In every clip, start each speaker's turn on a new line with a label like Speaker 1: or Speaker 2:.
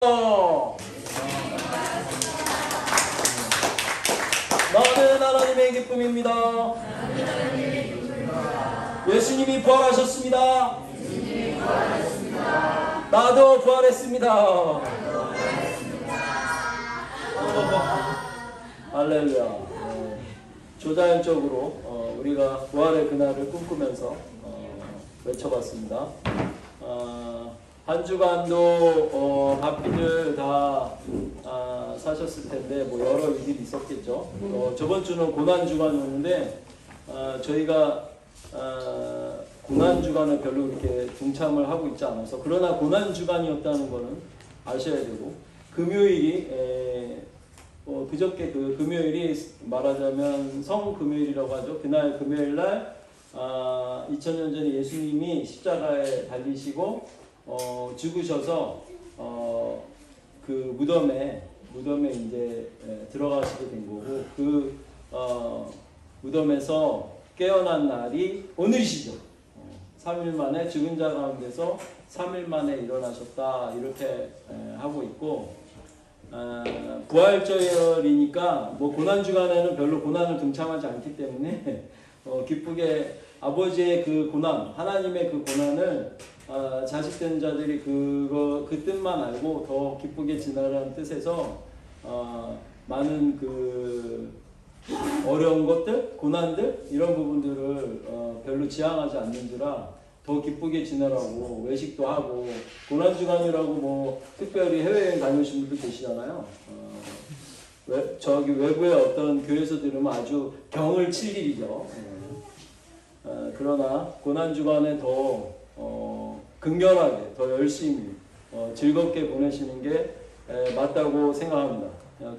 Speaker 1: 나는 하나님의 기쁨입니다. 예수님이 부활하셨습니다. 나도 부활했습니다. 할렐루야. 조자연적으로 우리가 부활의 그날을 꿈꾸면서 외쳐봤습니다. 한 주간도 바삐들 다 사셨을 텐데 뭐 여러 일들이 있었겠죠. 저번 주는 고난 주간이었는데 저희가 고난 주간을 별로 그렇게 동참을 하고 있지 않아서, 그러나 고난 주간이었다는 거는 아셔야 되고, 금요일이 그저께 그 금요일이 말하자면 성금요일이라고 하죠. 그날 금요일날 2000년 전에 예수님이 십자가에 달리시고 죽으셔서 그 무덤에 이제 들어가시게 된 거고, 그 무덤에서 깨어난 날이 오늘이시죠. 3일 만에 죽은 자 가운데서 3일 만에 일어나셨다, 이렇게 하고 있고, 부활절이니까 뭐 고난 주간에는 별로 고난을 동참하지 않기 때문에 기쁘게 아버지의 그 고난, 하나님의 그 고난을 자식된 자들이 그 뜻만 알고 더 기쁘게 지나라는 뜻에서 많은 그 어려운 것들, 고난들, 이런 부분들을 별로 지향하지 않는지라 더 기쁘게 지내라고 외식도 하고, 고난주간이라고 뭐 특별히 해외여행 다녀오신 분도 계시잖아요. 저기 외부의 어떤 교회에서 들으면 아주 병을 칠 일이죠. 그러나 고난주간에 더 긍휼하게, 더 열심히 즐겁게 보내시는 게 맞다고 생각합니다.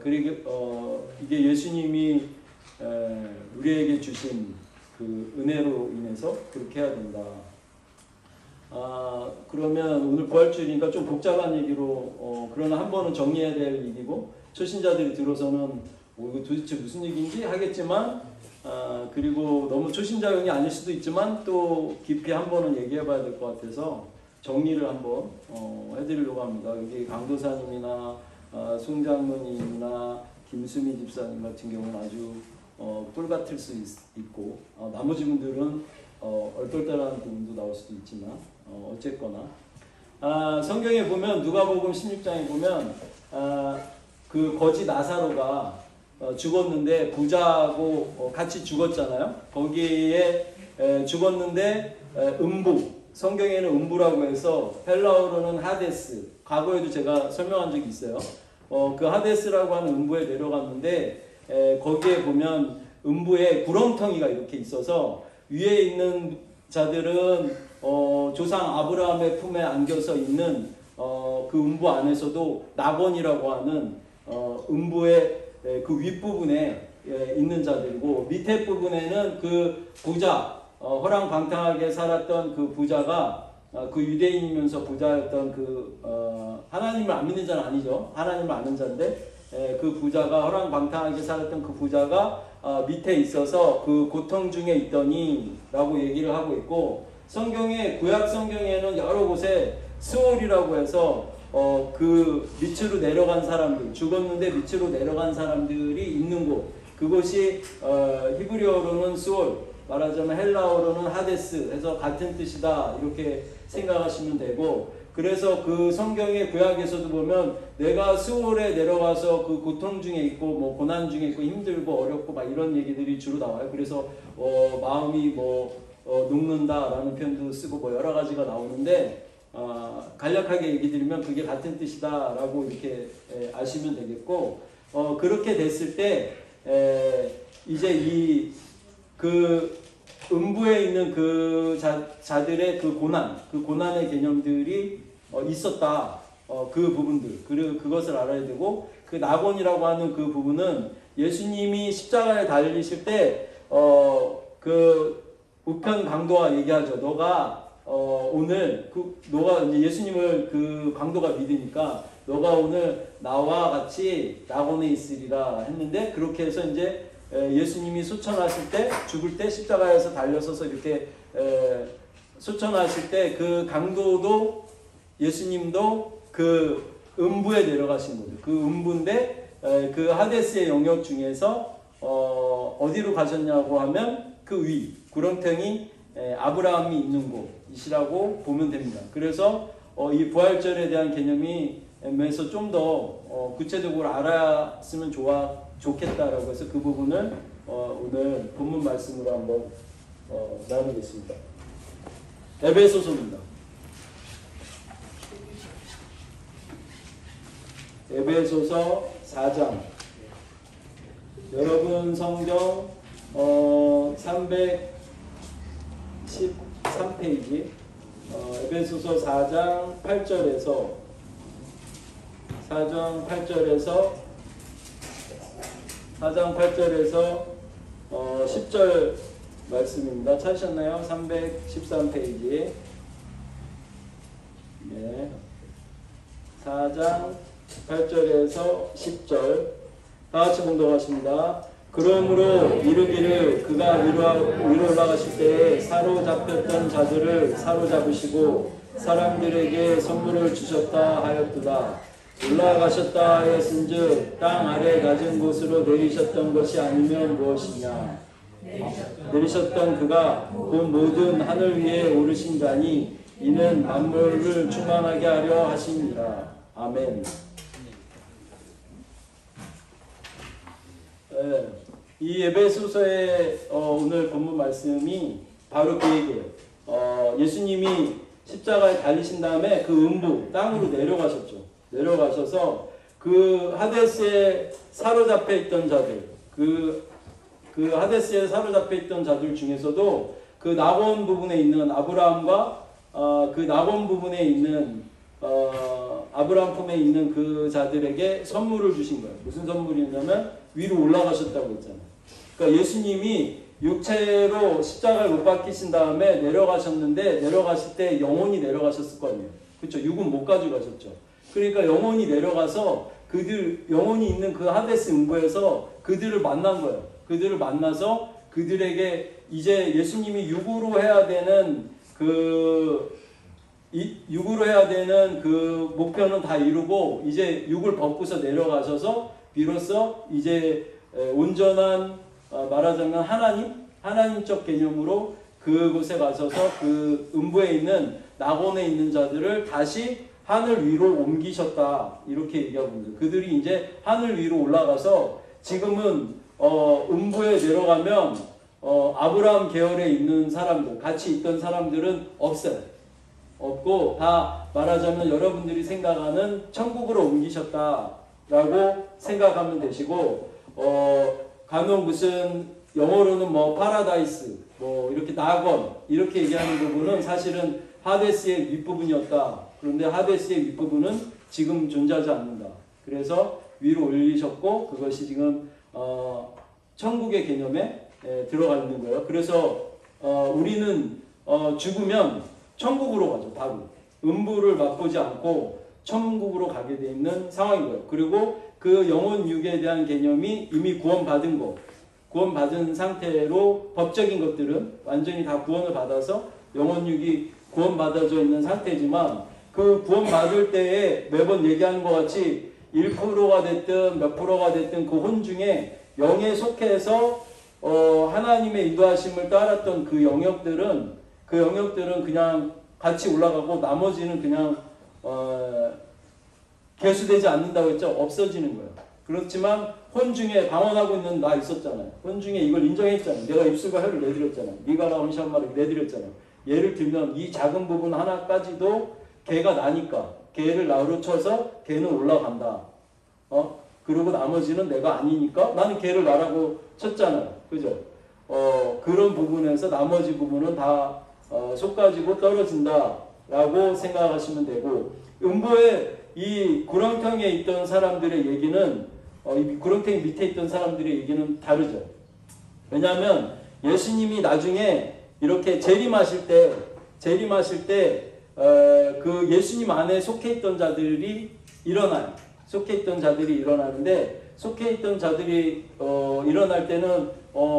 Speaker 1: 그리고 이게 예수님이 우리에게 주신 그 은혜로 인해서 그렇게 해야 된다. 그러면 오늘 부활주일이니까 좀 복잡한 얘기로 그러나 한 번은 정리해야 될 얘기고, 초신자들이 들어서는 이거 도대체 무슨 얘기인지 하겠지만, 그리고 너무 초신자용이 아닐 수도 있지만 또 깊이 한 번은 얘기해 봐야 될 것 같아서 정리를 한번 해드리려고 합니다. 여기 강도사님이나 송장로님이나 김수미 집사님 같은 경우는 아주 뿔 같을 수 있고, 나머지 분들은 얼떨떨한 부분도 나올 수도 있지만, 어쨌거나 성경에 보면, 누가복음 16장에 보면 그 거지 나사로가 죽었는데 부자하고 같이 죽었잖아요. 거기에 죽었는데 음부, 성경에는 음부라고 해서 헬라어로는 하데스, 과거에도 제가 설명한 적이 있어요. 그 하데스라고 하는 음부에 내려갔는데 거기에 보면 음부에 구렁텅이가 이렇게 있어서 위에 있는 자들은 조상 아브라함의 품에 안겨서 있는 그 음부 안에서도 낙원이라고 하는 음부의 그 윗부분에 있는 자들이고, 밑에 부분에는 그 부자, 허랑방탕하게 살았던 그 부자가 그 유대인이면서 부자였던 그 하나님을 안 믿는 자는 아니죠. 하나님을 아는 자인데 그 부자가, 허랑방탕하게 살았던 그 부자가 밑에 있어서 그 고통 중에 있더니 라고 얘기를 하고 있고, 성경에, 구약 성경에는 여러 곳에 스올이라고 해서 그 밑으로 내려간 사람들, 죽었는데 밑으로 내려간 사람들이 있는 곳, 그곳이 히브리어로는 스올, 말하자면 헬라어로는 하데스 해서 같은 뜻이다, 이렇게 생각하시면 되고, 그래서 그 성경의 구약에서도 보면 내가 스올에 내려가서 그 고통 중에 있고 뭐 고난 중에 있고 힘들고 어렵고 막 이런 얘기들이 주로 나와요. 그래서 마음이 녹는다라는 표현도 쓰고 뭐 여러 가지가 나오는데, 간략하게 얘기 드리면 그게 같은 뜻이다라고 이렇게 아시면 되겠고, 그렇게 됐을 때 이제 그 음부에 있는 그 자들의 그 고난의 개념들이 있었다. 그 부분들, 그리고 그것을 알아야 되고, 그 낙원이라고 하는 그 부분은 예수님이 십자가에 달리실 때 그 우편 강도와 얘기하죠. 너가 오늘 너가 이제 예수님을 그 강도가 믿으니까 너가 오늘 나와 같이 낙원에 있으리라 했는데, 그렇게 해서 이제 예수님이 소천하실 때, 죽을 때 십자가에서 달려서서 이렇게 소천하실 때 그 강도도 예수님도 그 음부에 내려가신 거죠. 그 음부인데 그 하데스의 영역 중에서 어디로 가셨냐고 하면 그 위, 구렁텅이 아브라함이 있는 곳이라고 보면 됩니다. 그래서 이 부활절에 대한 개념이 에서 좀 더 구체적으로 알았으면 좋겠다라고 해서 그 부분을 오늘 본문 말씀으로 한번 나누겠습니다. 에베소서입니다. 에베소서 4장. 여러분 성경 313페이지 에베소서 4장 8절에서 10절 말씀입니다. 찾으셨나요? 313페이지. 네. 4장 8절에서 10절. 다 같이 공독하십니다. 그러므로 이르기를 그가 위로 올라가실 때에 사로잡혔던 자들을 사로잡으시고 사람들에게 선물을 주셨다 하였도다. 올라가셨다 하였은즉 땅 아래 낮은 곳으로 내리셨던 것이 아니면 무엇이냐. 내리셨던 그가 그 모든 하늘 위에 오르신다니 이는 만물을 충만하게 하려 하심이라. 아멘. 이 에베소서의 오늘 본문 말씀이 바로 그 얘기예요. 예수님이 십자가에 달리신 다음에 그 음부 땅으로 내려가셨죠. 내려가셔서 그 하데스에 사로잡혀 있던 자들, 그 하데스에 사로잡혀 있던 자들 중에서도 그 낙원 부분에 있는 아브라함과 그 낙원 부분에 있는 아브라함 품에 있는 그 자들에게 선물을 주신 거예요. 무슨 선물이냐면 위로 올라가셨다고 했잖아요. 그러니까 예수님이 육체로 십자가를 못 박히신 다음에 내려가셨는데 내려가실 때 영혼이 내려가셨을 거 아니에요. 그렇죠? 육은 못 가지고 가셨죠. 그러니까 영혼이 내려가서 영혼이 있는 그 하데스 음부에서 그들을 만난 거예요. 그들을 만나서 그들에게 이제 예수님이 육으로 해야 되는 그 목표는 다 이루고 이제 육을 벗고서 내려가셔서 비로소 이제 온전한 말하자면 하나님적 개념으로 그곳에 가셔서 그 음부에 있는 낙원에 있는 자들을 다시 하늘 위로 옮기셨다 이렇게 얘기하고 있는 거예요. 그들이 이제 하늘 위로 올라가서 지금은 음부에 내려가면 아브라함 계열에 있는 사람들 같이 있던 사람들은 없어요. 없고 다 말하자면 여러분들이 생각하는 천국으로 옮기셨다라고 생각하면 되시고 간혹 무슨 영어로는 뭐 파라다이스 뭐 이렇게 낙원 이렇게 얘기하는 부분은 사실은 하데스의 윗부분이었다. 그런데 하데스의 윗부분은 지금 존재하지 않는다. 그래서 위로 올리셨고 그것이 지금 천국의 개념에 들어가 있는 거예요. 그래서 우리는 죽으면 천국으로 가죠. 바로 음부를 맛보지 않고 천국으로 가게 돼 있는 상황인 거예요. 그리고 그 영혼 육에 대한 개념이 이미 구원받은 상태로 법적인 것들은 완전히 다 구원을 받아서 영혼 육이 구원받아져 있는 상태지만 그 구원받을 때에 매번 얘기하는 것 같이 1%가 됐든 몇 프로가 됐든 그 혼 중에 영에 속해서 하나님의 인도하심을 따랐던 그 영역들은 그냥 같이 올라가고 나머지는 그냥 개수되지 않는다고 했죠. 없어지는 거예요. 그렇지만 혼 중에 방언하고 있는 나 있었잖아요. 혼 중에 이걸 인정했잖아요. 내가 입술과 혀를 내드렸잖아요. 미가라 혼샤마를 내드렸잖아요. 예를 들면 이 작은 부분 하나까지도 개가 나니까 개를 나로 쳐서 개는 올라간다. 그리고 나머지는 내가 아니니까 나는 개를 나라고 쳤잖아요. 그죠? 그런 부분에서 나머지 부분은 다 속가지고 떨어진다라고 생각하시면 되고 음부에 이 구렁텅이에 있던 사람들의 얘기는 이 구렁텅이 밑에 있던 사람들의 얘기는 다르죠. 왜냐하면 예수님이 나중에 이렇게 재림하실 때 그 예수님 안에 속해 있던 자들이 일어나요. 속해 있던 자들이 일어나는데 속해 있던 자들이 일어날 때는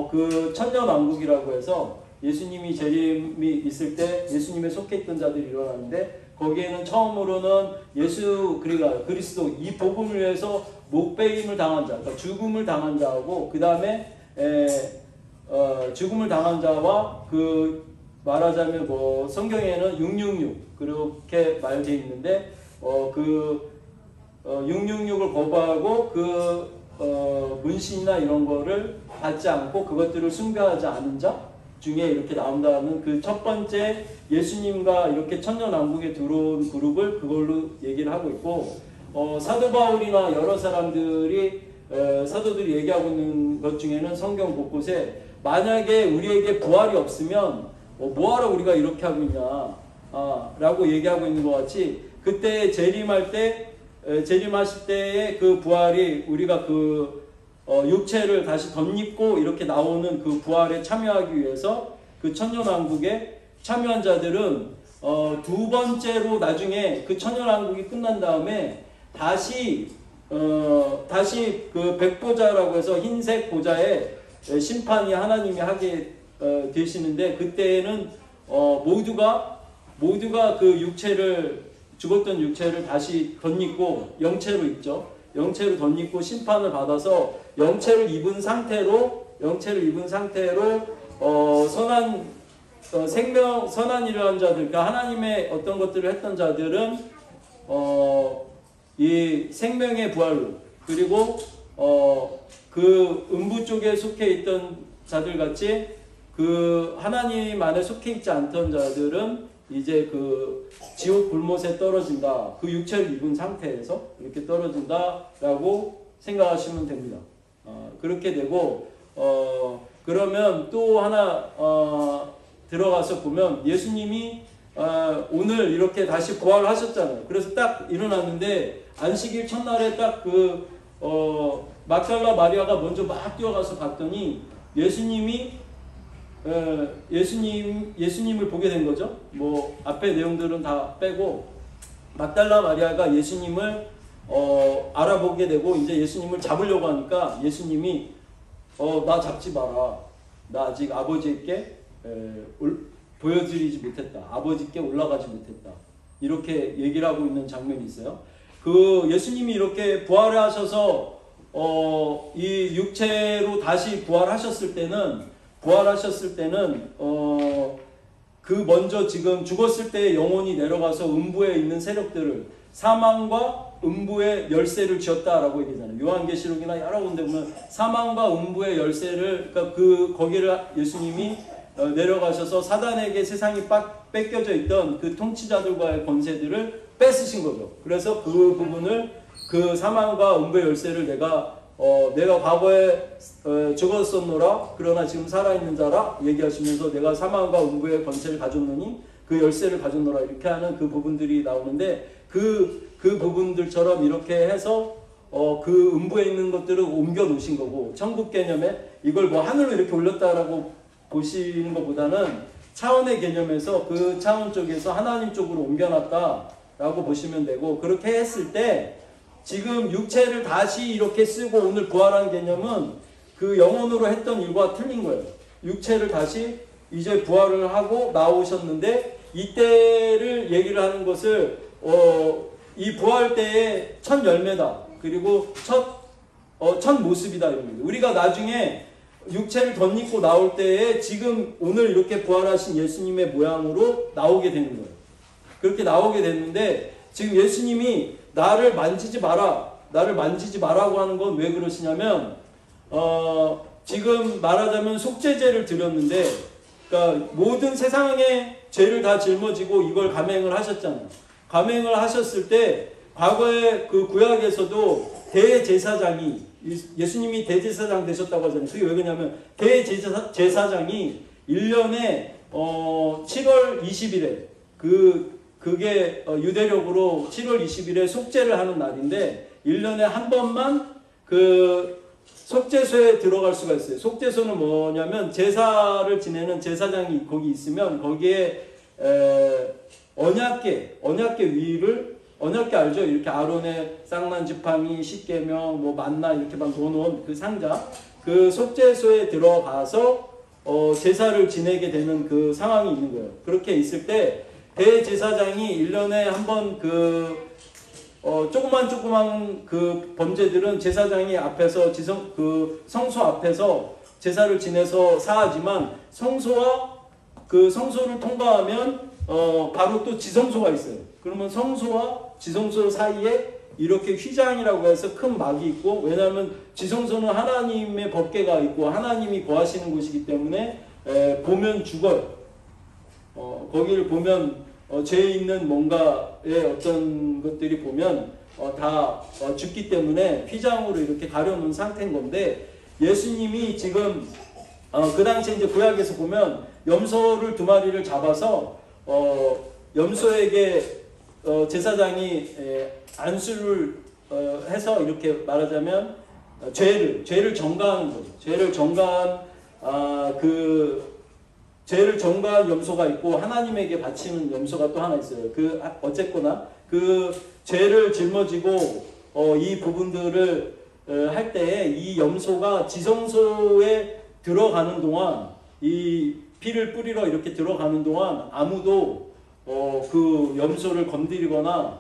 Speaker 1: 그 천년왕국이라고 해서 예수님이 재림이 있을 때 예수님에 속해 있던 자들이 일어나는데 거기에는 처음으로는 예수 그리스도 이 복음을 위해서 목배임을 당한 자, 그러니까 죽음을 당한 자하고 그 다음에 죽음을 당한 자와 그 말하자면 뭐 성경에는 666 그렇게 말되어 있는데 666을 거부하고 문신이나 이런 거를 받지 않고 그것들을 숭배하지 않은 자 중에 이렇게 나온다는 그 첫 번째 예수님과 이렇게 천년왕국에 들어온 그룹을 그걸로 얘기를 하고 있고 사도 바울이나 여러 사람들이 사도들이 얘기하고 있는 것 중에는 성경 곳곳에 만약에 우리에게 부활이 없으면 뭐하러 우리가 이렇게 하고 있냐 라고 얘기하고 있는 것 같이 그때 재림하실 때의 그 부활이 우리가 육체를 다시 덧입고 이렇게 나오는 그 부활에 참여하기 위해서 그 천년왕국에 참여한 자들은 두 번째로 나중에 그 천년왕국이 끝난 다음에 다시 그 백보자라고 해서 흰색 보좌에 심판이 하나님이 하게 되시는데 그때에는 모두가 그 죽었던 육체를 다시 덧입고 영체로 있죠. 영체로 덧입고 심판을 받아서 영체를 입은 상태로 선한 일을 한 자들, 그러니까 하나님의 어떤 것들을 했던 자들은 이 생명의 부활로 그리고 그 음부 쪽에 속해 있던 자들 같이 그 하나님 안에 속해 있지 않던 자들은 이제 그 지옥 불못에 떨어진다. 그 육체를 입은 상태에서 이렇게 떨어진다라고 생각하시면 됩니다. 그렇게 되고 그러면 또 하나 들어가서 보면 예수님이 오늘 이렇게 다시 부활하셨잖아요. 그래서 딱 일어났는데 안식일 첫날에 딱 막달라 마리아가 먼저 막 뛰어가서 봤더니 예수님을 보게 된 거죠. 뭐 앞에 내용들은 다 빼고 막달라 마리아가 예수님을 알아보게 되고 이제 예수님을 잡으려고 하니까 예수님이 나 잡지 마라. 나 아직 아버지께 보여드리지 못했다. 아버지께 올라가지 못했다. 이렇게 얘기를 하고 있는 장면이 있어요. 그 예수님이 이렇게 부활하셔서 이 육체로 다시 부활하셨을 때는 그 먼저 지금 죽었을 때 영혼이 내려가서 음부에 있는 세력들을 사망과 음부의 열쇠를 쥐었다라고 얘기하잖아요. 요한계시록이나 여러 군데 보면 사망과 음부의 열쇠를 그러니까 거기를 예수님이 내려가셔서 사단에게 세상이 뺏겨져 있던 그 통치자들과의 권세들을 뺏으신 거죠. 그래서 그 부분을 그 사망과 음부의 열쇠를 내가 과거에 죽었었노라 그러나 지금 살아있는 자라 얘기하시면서 내가 사망과 음부의 권세를 가졌느니 그 열쇠를 가졌노라 이렇게 하는 그 부분들이 나오는데 그 부분들처럼 이렇게 해서 그 음부에 있는 것들을 옮겨 놓으신 거고 천국 개념에 이걸 뭐 하늘로 이렇게 올렸다라고 보시는 것보다는 차원의 개념에서 그 차원 쪽에서 하나님 쪽으로 옮겨놨다라고 보시면 되고 그렇게 했을 때 지금 육체를 다시 이렇게 쓰고 오늘 부활한 개념은 그 영혼으로 했던 일과 틀린 거예요. 육체를 다시 이제 부활을 하고 나오셨는데 이때를 얘기를 하는 것을 이 부활 때의 첫 열매다. 그리고 첫 모습이다. 이런 겁니다. 우리가 나중에 육체를 덧입고 나올 때에 지금 오늘 이렇게 부활하신 예수님의 모양으로 나오게 되는 거예요. 그렇게 나오게 됐는데 지금 예수님이 나를 만지지 마라고 하는 건 왜 그러시냐면 지금 말하자면 속죄제를 드렸는데 그러니까 모든 세상의 죄를 다 짊어지고 이걸 감행을 하셨잖아요. 감행을 하셨을 때 과거에 그 구약에서도 대제사장이 예수님이 대제사장 되셨다고 하잖아요. 그게 왜 그러냐면 대제사장이 1년에 7월 20일에 그게 유대력으로 7월 20일에 속죄를 하는 날인데 1년에 한 번만 그 속죄소에 들어갈 수가 있어요. 속죄소는 뭐냐면 제사를 지내는 제사장이 거기 있으면 거기에 언약궤 위를 언약궤 알죠? 이렇게 아론의 쌍난 지팡이, 십계명, 뭐 만나 이렇게 막 놓아놓은 그 상자 그 속죄소에 들어가서 제사를 지내게 되는 그 상황이 있는 거예요. 그렇게 있을 때 대제사장이 1년에 한 번 조그만 그 범죄들은 제사장이 앞에서 성소 앞에서 제사를 지내서 사하지만 성소를 통과하면 바로 또 지성소가 있어요. 그러면 성소와 지성소 사이에 이렇게 휘장이라고 해서 큰 막이 있고, 왜냐하면 지성소는 하나님의 법궤가 있고 하나님이 거하시는 곳이기 때문에 보면 죽어요. 거기를 보면 죄 있는 뭔가의 어떤 것들이 보면 다 죽기 때문에 휘장으로 이렇게 가려놓은 상태인 건데, 예수님이 지금 그 당시에 이제 구약에서 보면 염소를 2마리를 잡아서 염소에게 제사장이 안수를 해서 이렇게 말하자면 죄를 전가하는 거죠. 죄를 전가한 염소가 있고 하나님에게 바치는 염소가 또 하나 있어요. 어쨌거나 그 죄를 짊어지고 이 부분들을 할 때에 이 염소가 지성소에 들어가는 동안, 이 피를 뿌리러 이렇게 들어가는 동안 아무도 그 염소를 건드리거나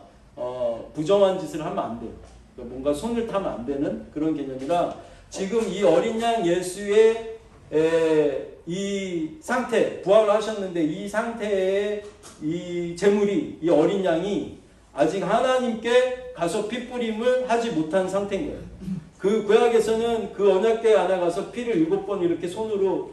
Speaker 1: 부정한 짓을 하면 안 돼요. 뭔가 손을 타면 안 되는 그런 개념이라, 지금 이 어린 양 예수의 이 상태, 부활을 하셨는데 이 상태의 이 제물이, 이 어린 양이 아직 하나님께 가서 피뿌림을 하지 못한 상태인 거예요. 그 구약에서는 그 언약궤 안에 가서 피를 7번 이렇게 손으로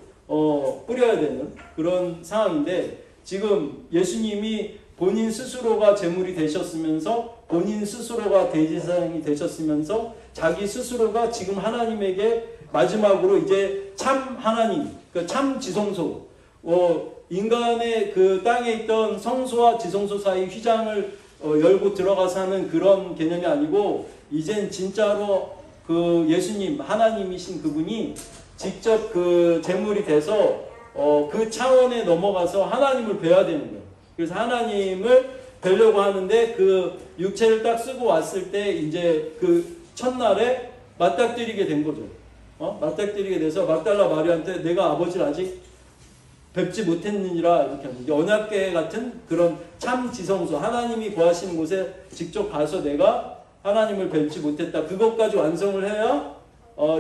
Speaker 1: 뿌려야 되는 그런 상황인데, 지금 예수님이 본인 스스로가 제물이 되셨으면서, 본인 스스로가 대제사장이 되셨으면서, 자기 스스로가 지금 하나님에게 마지막으로 이제 참 하나님, 참 지성소, 인간의 그 땅에 있던 성소와 지성소 사이 휘장을 열고 들어가서 하는 그런 개념이 아니고, 이젠 진짜로 그 예수님, 하나님이신 그분이 직접 그 제물이 돼서 그 차원에 넘어가서 하나님을 뵈야 되는 거예요. 그래서 하나님을 뵈려고 하는데, 그 육체를 딱 쓰고 왔을 때 이제 그 첫날에 맞닥뜨리게 된 거죠. 맞닥뜨리게 돼서 막달라 마리아한테 내가 아버지를 아직 뵙지 못했느니라 이렇게 하는데, 언약궤 같은 그런 참 지성소, 하나님이 거하시는 곳에 직접 가서 내가 하나님을 뵙지 못했다, 그것까지 완성을 해야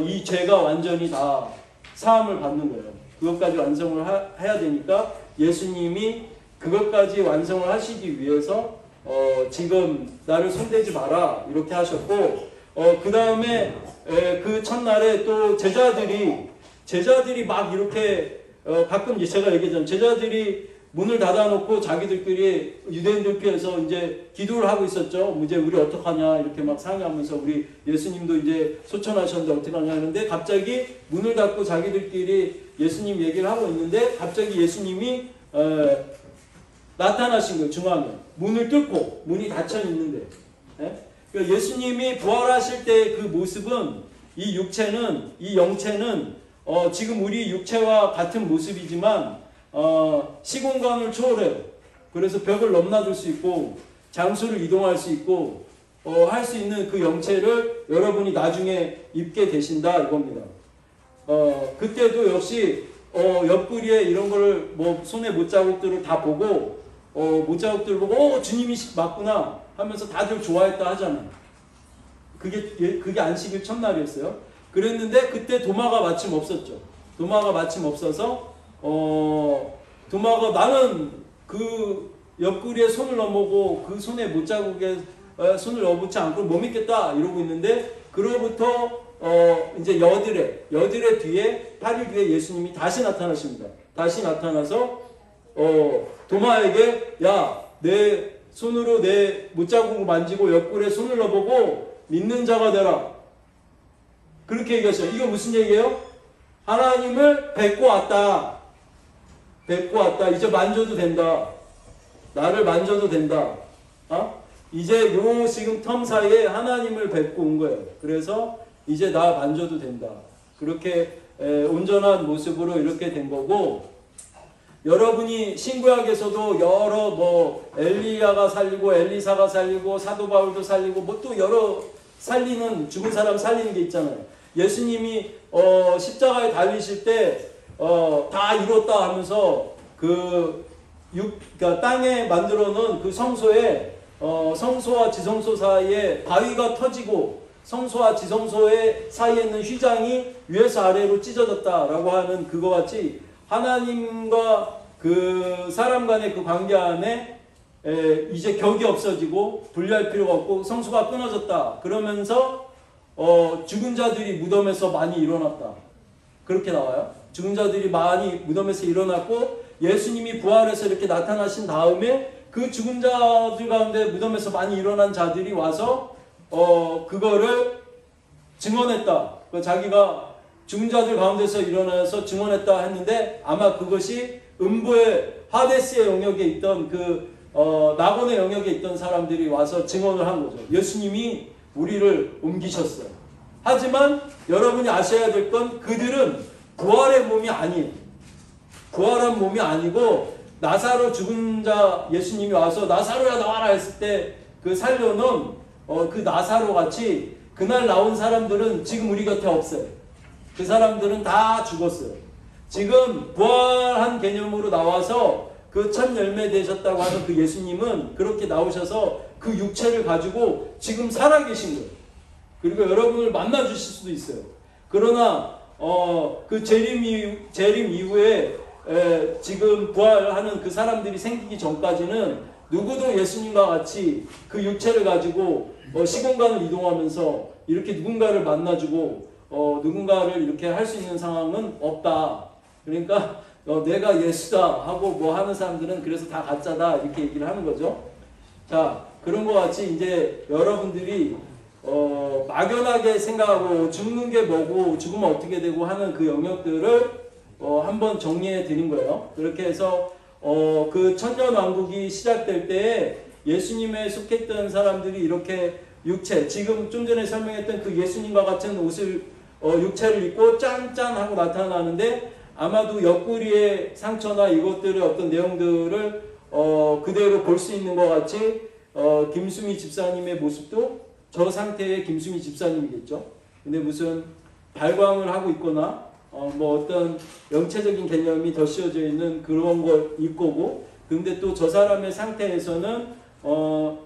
Speaker 1: 이 죄가 완전히 다 사함을 받는 거예요. 그것까지 완성을 해야 되니까 예수님이 그것까지 완성을 하시기 위해서 지금 나를 손대지 마라 이렇게 하셨고, 그 다음에 그 첫날에 또 제자들이 막 이렇게 가끔 제가 얘기했잖아요. 제자들이 문을 닫아놓고 자기들끼리 유대인들께서 이제 기도를 하고 있었죠. 이제 우리 어떡하냐 이렇게 막 상의하면서, 우리 예수님도 이제 소천하셨는데 어떡하냐 하는데, 갑자기 문을 닫고 자기들끼리 예수님 얘기를 하고 있는데 갑자기 예수님이 나타나신 거예요. 중앙에 문을 뚫고, 문이 닫혀 있는데. 그러니까 예수님이 부활하실 때 그 모습은, 이 육체는, 이 영체는 지금 우리 육체와 같은 모습이지만 시공간을 초월해요. 그래서 벽을 넘나들 수 있고 장소를 이동할 수 있고 할 수 있는 그 영체를 여러분이 나중에 입게 되신다 이겁니다. 그때도 역시 옆구리에 이런 거를 뭐 손에 못자국들을 다 보고 못자국들을 보고 주님이 맞구나 하면서 다들 좋아했다 하잖아요. 그게 안식일 첫날이었어요. 그랬는데 그때 도마가 마침 없었죠. 도마가 마침 없어서 도마가 나는 그 옆구리에 손을 넣어보고 그 손에 못자국에 손을 넣어보지 않고 못 믿겠다 이러고 있는데, 그로부터 이제 여드레 뒤에 8일 뒤에 예수님이 다시 나타나십니다. 다시 나타나서 도마에게 야, 내 손으로 내 못자국을 만지고 옆구리에 손을 넣어보고 믿는 자가 되라. 그렇게 얘기하셔요. 이거 무슨 얘기예요? 하나님을 뵙고 왔다. 뵙고 왔다. 이제 만져도 된다. 나를 만져도 된다. 이제 요 지금 텀 사이에 하나님을 뵙고 온 거예요. 그래서 이제 나 만져도 된다. 그렇게 온전한 모습으로 이렇게 된 거고, 여러분이 신구약에서도 여러 뭐 엘리야가 살리고 엘리사가 살리고 사도 바울도 살리고 뭐 또 여러 살리는, 죽은 사람 살리는 게 있잖아요. 예수님이 십자가에 달리실 때 다 이뤘다 하면서 그 그러니까 땅에 만들어 놓은 그 성소에 성소와 지성소 사이에 바위가 터지고 성소와 지성소의 사이에 있는 휘장이 위에서 아래로 찢어졌다라고 하는 그거 같이 하나님과 그 사람 간의 그 관계 안에 이제 격이 없어지고 분리할 필요가 없고 성소가 끊어졌다. 그러면서 죽은 자들이 무덤에서 많이 일어났다. 그렇게 나와요. 죽은 자들이 많이 무덤에서 일어났고 예수님이 부활해서 이렇게 나타나신 다음에 그 죽은 자들 가운데 무덤에서 많이 일어난 자들이 와서 그거를 증언했다. 자기가 죽은 자들 가운데서 일어나서 증언했다 했는데 아마 그것이 음부의 하데스의 영역에 있던 그 낙원의 영역에 있던 사람들이 와서 증언을 한 거죠. 예수님이 우리를 옮기셨어요. 하지만 여러분이 아셔야 될 건 그들은 부활의 몸이 아니에요. 부활한 몸이 아니고 나사로 죽은 자 예수님이 와서 나사로야 나와라 했을 때 그 살려놓은 그 나사로 같이 그날 나온 사람들은 지금 우리 곁에 없어요. 그 사람들은 다 죽었어요. 지금 부활한 개념으로 나와서 그 첫 열매 되셨다고 하는 그 예수님은 그렇게 나오셔서 그 육체를 가지고 지금 살아계신 거예요. 그리고 여러분을 만나 주실 수도 있어요. 그러나 그 재림 이후에 지금 부활하는 그 사람들이 생기기 전까지는 누구도 예수님과 같이 그 육체를 가지고 시공간을 이동하면서 이렇게 누군가를 만나주고 누군가를 이렇게 할 수 있는 상황은 없다. 그러니까 내가 예수다 하고 뭐 하는 사람들은 그래서 다 가짜다 이렇게 얘기를 하는 거죠. 자, 그런 것 같이 이제 여러분들이 막연하게 생각하고 죽는 게 뭐고 죽으면 어떻게 되고 하는 그 영역들을 한번 정리해 드린 거예요. 그렇게 해서 그 천년왕국이 시작될 때에 예수님에 속했던 사람들이 이렇게 육체, 지금 좀 전에 설명했던 그 예수님과 같은 옷을 육체를 입고 짠짠하고 나타나는데 아마도 옆구리의 상처나 이것들의 어떤 내용들을 그대로 볼 수 있는 것 같이 김수미 집사님의 모습도 저 상태의 김수미 집사님이겠죠. 근데 무슨 발광을 하고 있거나 뭐 어떤 영체적인 개념이 더 씌워져 있는 그런 것일 거고, 근데 또 저 사람의 상태에서는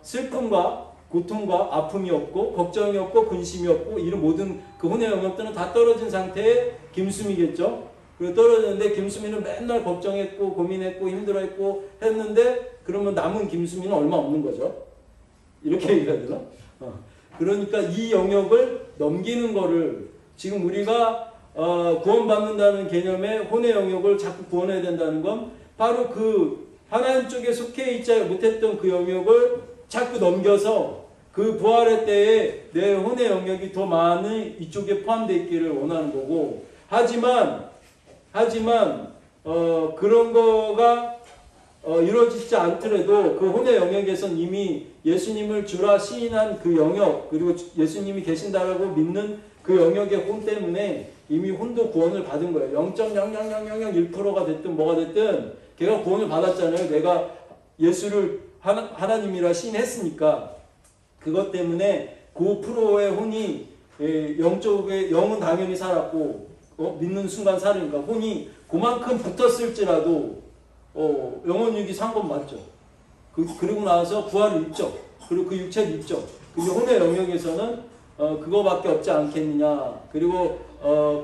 Speaker 1: 슬픔과 고통과 아픔이 없고 걱정이 없고 근심이 없고 이런 모든 그 혼의 영역들은 다 떨어진 상태의 김수미겠죠. 그리고 떨어졌는데 김수미는 맨날 걱정했고 고민했고 힘들어했고 했는데 그러면 남은 김수미는 얼마 없는 거죠. 이렇게 얘기해야 되나? 그러니까 이 영역을 넘기는 거를 지금 우리가 구원받는다는 개념의 혼의 영역을 자꾸 구원해야 된다는 건 바로 그 하나님 쪽에 속해 있지 못했던 그 영역을 자꾸 넘겨서 그 부활의 때에 내 혼의 영역이 더 많은 이쪽에 포함되어 있기를 원하는 거고, 하지만 그런 거가 이루어지지 않더라도 그 혼의 영역에선 이미 예수님을 주라 시인한 그 영역, 그리고 예수님이 계신다라고 믿는 그 영역의 혼 때문에 이미 혼도 구원을 받은 거예요. 0.00001%가 됐든 뭐가 됐든 걔가 구원을 받았잖아요. 내가 예수를 하나님이라 시인했으니까. 그것 때문에 그 프로의 혼이 영적의 영은 당연히 살았고 믿는 순간 살으니까 혼이 그만큼 붙었을지라도 영혼육이 산 건 맞죠. 그리고 나서 부활을 입죠. 그리고 그 육체를 입죠. 그 혼의 영역에서는 그거밖에 없지 않겠느냐. 그리고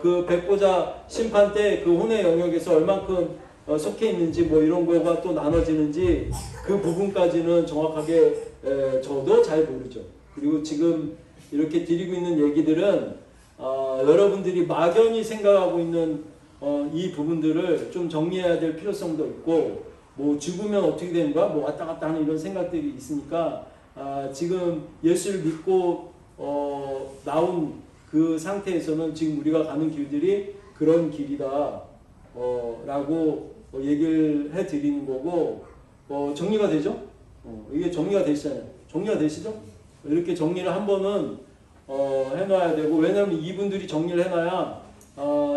Speaker 1: 그 백보자 심판 때 그 혼의 영역에서 얼만큼 속해 있는지 뭐 이런 거가 또 나눠지는지 그 부분까지는 정확하게 저도 잘 모르죠. 그리고 지금 이렇게 드리고 있는 얘기들은 여러분들이 막연히 생각하고 있는 이 부분들을 좀 정리해야 될 필요성도 있고, 뭐 죽으면 어떻게 되는가 뭐 왔다 갔다 하는 이런 생각들이 있으니까 지금 예수를 믿고 나온 그 상태에서는 지금 우리가 가는 길들이 그런 길이다 라고 얘기를 해 드리는 거고, 정리가 되죠? 이게 정리가 되시잖아요. 정리가 되시죠? 이렇게 정리를 한 번은 해놔야 되고, 왜냐하면 이분들이 정리를 해놔야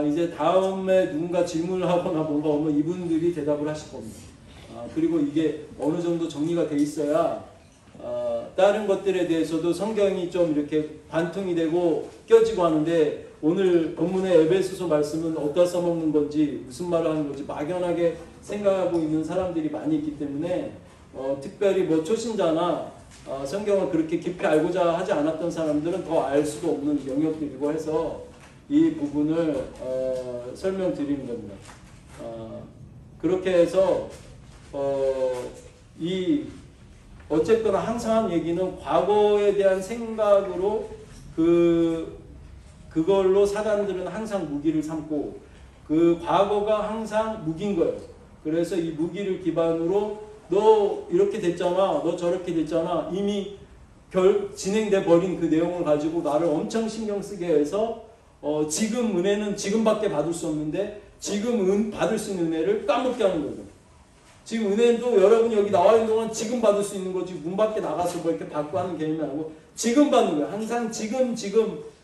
Speaker 1: 이제 다음에 누군가 질문을 하거나 뭔가 오면 이분들이 대답을 하실 겁니다. 그리고 이게 어느 정도 정리가 돼 있어야 다른 것들에 대해서도 성경이 좀 이렇게 관통이 되고 껴지고 하는데, 오늘 본문의 에베소서 말씀은 어디다 써먹는 건지 무슨 말을 하는 건지 막연하게 생각하고 있는 사람들이 많이 있기 때문에 특별히 뭐 초신자나 성경을 그렇게 깊이 알고자 하지 않았던 사람들은 더 알 수도 없는 영역들이고 해서 이 부분을 설명드리는 겁니다. 그렇게 해서 어쨌거나 항상 한 얘기는 과거에 대한 생각으로 그걸로 사단들은 항상 무기를 삼고 그 과거가 항상 무기인 거예요. 그래서 이 무기를 기반으로 너 이렇게 됐잖아, 너 저렇게 됐잖아, 이미 진행돼 버린 그 내용을 가지고 나를 엄청 신경 쓰게 해서 지금 은혜는 지금밖에 받을 수 없는데 지금 받을 수 있는 은혜를 까먹게 하는 거죠. 지금 은혜도 여러분이 여기 나와 있는 동안 지금 받을 수 있는 거지 문 밖에 나가서 뭐 이렇게 받고 하는 개념이 아니고 지금 받는 거예요. 항상 지금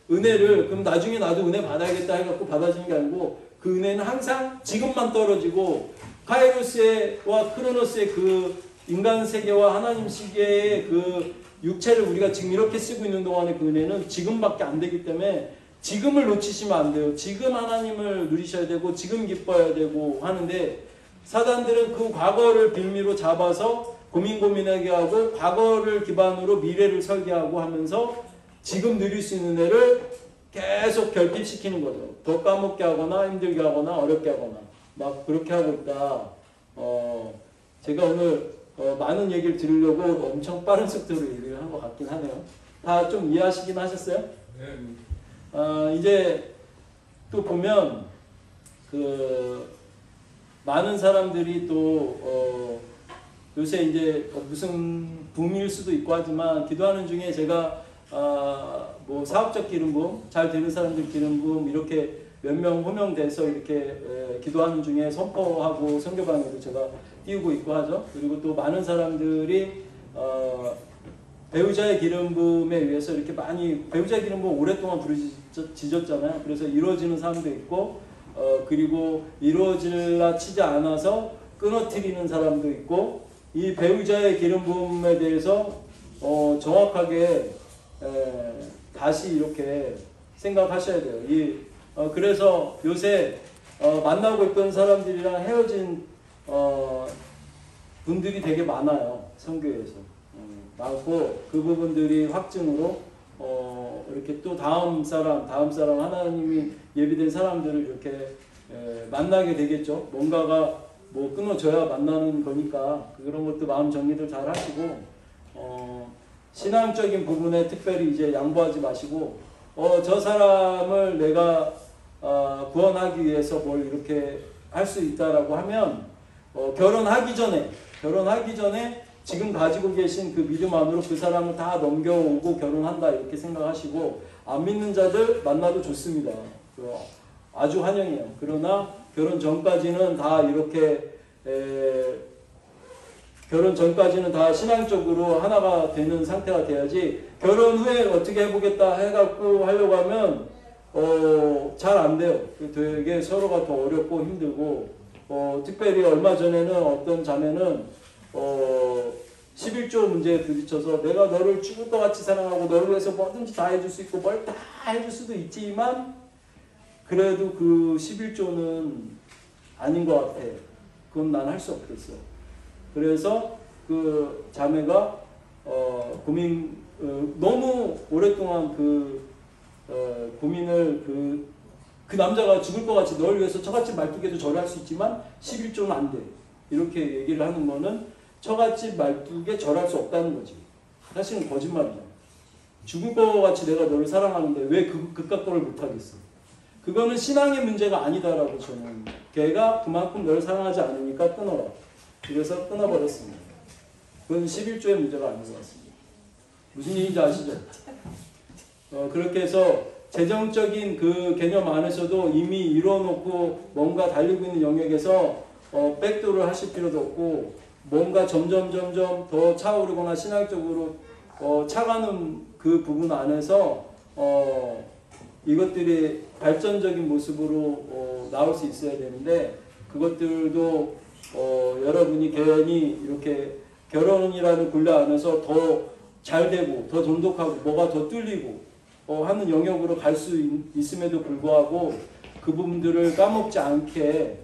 Speaker 1: 은혜를 그럼 나중에 나도 은혜 받아야겠다 해갖고 받아지는 게 아니고 그 은혜는 항상 지금만 떨어지고 카이로스와 크로노스의 그 인간 세계와 하나님 시계의 그 육체를 우리가 지금 이렇게 쓰고 있는 동안의 그 은혜는 지금밖에 안 되기 때문에 지금을 놓치시면 안 돼요. 지금 하나님을 누리셔야 되고 지금 기뻐해야 되고 하는데 사단들은 그 과거를 빌미로 잡아서 고민하게 하고 과거를 기반으로 미래를 설계하고 하면서 지금 누릴 수 있는 은혜를 계속 결핍시키는 거죠. 더 까먹게 하거나 힘들게 하거나 어렵게 하거나 막 그렇게 하고 있다. 제가 오늘 많은 얘기를 들으려고 엄청 빠른 속도로 얘기를 한 것 같긴 하네요. 다 좀 이해하시긴 하셨어요? 네. 이제 또 보면 많은 사람들이 또 요새 이제 무슨 붐일 수도 있고 하지만 기도하는 중에 제가 뭐 사업적 기름 부음, 잘 되는 사람들 기름 부음 이렇게 몇 명 호명돼서 이렇게 기도하는 중에 선포하고 선교방에도 제가 띄우고 있고 하죠. 그리고 또 많은 사람들이 배우자의 기름 부음에 의해서 이렇게 많이 배우자의 기름 부음 오랫동안 부르짖었잖아요. 그래서 이루어지는 사람도 있고 그리고 이루어질라 치지 않아서 끊어뜨리는 사람도 있고 이 배우자의 기름 부음에 대해서 정확하게 다시 이렇게 생각하셔야 돼요. 그래서 요새 만나고 있던 사람들이랑 헤어진 분들이 되게 많아요. 선교에서 많고 그 부분들이 확증으로 이렇게 또 다음 사람 하나님이 예비된 사람들을 이렇게 만나게 되겠죠. 뭔가가 뭐 끊어져야 만나는 거니까 그런 것도 마음 정리들 잘 하시고 신앙적인 부분에 특별히 이제 양보하지 마시고 저 사람을 내가 구원하기 위해서 뭘 이렇게 할 수 있다라고 하면 결혼하기 전에 지금 가지고 계신 그 믿음 안으로 그 사람을 다 넘겨오고 결혼한다 이렇게 생각하시고 안 믿는 자들 만나도 좋습니다. 아주 환영해요. 그러나 결혼 전까지는 다 이렇게 결혼 전까지는 다 신앙적으로 하나가 되는 상태가 돼야지 결혼 후에 어떻게 해보겠다 해갖고 하려고 하면 잘 안 돼요. 되게 서로가 더 어렵고 힘들고 특별히 얼마 전에는 어떤 자매는 11조 문제에 부딪혀서 내가 너를 죽을 것 같이 사랑하고 너를 위해서 뭐든지 다 해줄 수 있고 뭘 다 해줄 수도 있지만 그래도 그 11조는 아닌 것 같아. 그건 난 할 수 없겠어. 그래서 그 자매가 너무 오랫동안 고민을 그 남자가 죽을 것 같이 널 위해서 처갓집 말뚝에도 절을 할 수 있지만 11조는 안 돼. 이렇게 얘기를 하는 거는 처갓집 말뚝에 절할 수 없다는 거지. 사실은 거짓말이잖아. 죽을 것 같이 내가 너를 사랑하는데 왜 그깟 거를 못하겠어. 그거는 신앙의 문제가 아니다라고 저는. 걔가 그만큼 너를 사랑하지 않으니까 끊어라. 그래서 끊어버렸습니다. 그건 11조의 문제가 아닌 것 같습니다. 무슨 얘기인지 아시죠? 그렇게 해서 재정적인 그 개념 안에서도 이미 이루어놓고 뭔가 달리고 있는 영역에서 백도를 하실 필요도 없고 뭔가 점점 더 차오르거나 신앙적으로 차가는 그 부분 안에서 이것들이 발전적인 모습으로 나올 수 있어야 되는데 그것들도 여러분이 괜히 이렇게 결혼이라는 굴레 안에서 더 잘 되고 더 돈독하고 뭐가 더 뚫리고 하는 영역으로 갈 수 있음에도 불구하고 그 부분들을 까먹지 않게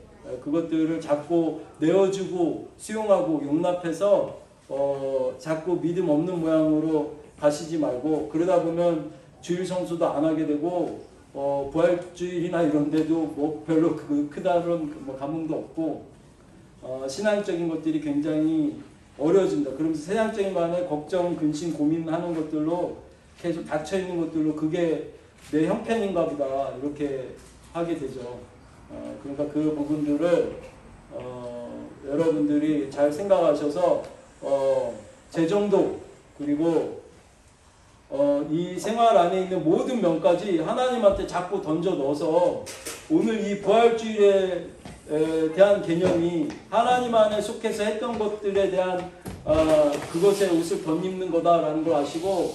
Speaker 1: 그것들을 자꾸 내어주고 수용하고 용납해서 자꾸 믿음 없는 모양으로 가시지 말고, 그러다 보면 주일 성수도 안 하게 되고 부활주일이나 이런 데도 뭐 별로 크다는 뭐 감흥도 없고 신앙적인 것들이 굉장히 어려워진다. 그러면서 세상적인 만에 걱정, 근심, 고민하는 것들로 계속 닫혀있는 것들로 그게 내 형편인가 보다 이렇게 하게 되죠. 그러니까 그 부분들을 여러분들이 잘 생각하셔서 재정도, 그리고 이 생활 안에 있는 모든 면까지 하나님한테 자꾸 던져 넣어서 오늘 이 부활주일에 대한 개념이 하나님 안에 속해서 했던 것들에 대한 그것에 옷을 덧입는 거다라는 걸 아시고,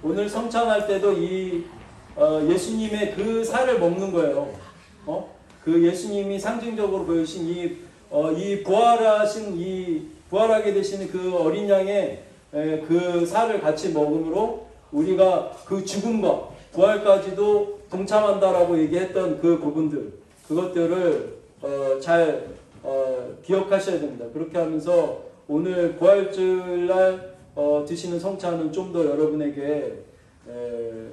Speaker 1: 오늘 성찬할 때도 이 예수님의 그 살을 먹는 거예요. 그 예수님이 상징적으로 보여주신 이 부활하게 되시는 그 어린 양의 그 살을 같이 먹음으로 우리가 그 죽음과 부활까지도 동참한다라고 얘기했던 그 부분들, 그것들을 잘 기억하셔야 됩니다. 그렇게 하면서 오늘 부활주일날 드시는 성찬은 좀 더 여러분에게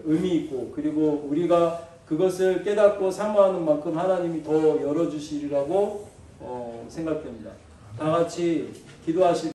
Speaker 1: 의미 있고, 그리고 우리가 그것을 깨닫고 사모하는 만큼 하나님이 더 열어주시리라고 생각됩니다. 다 같이 기도하실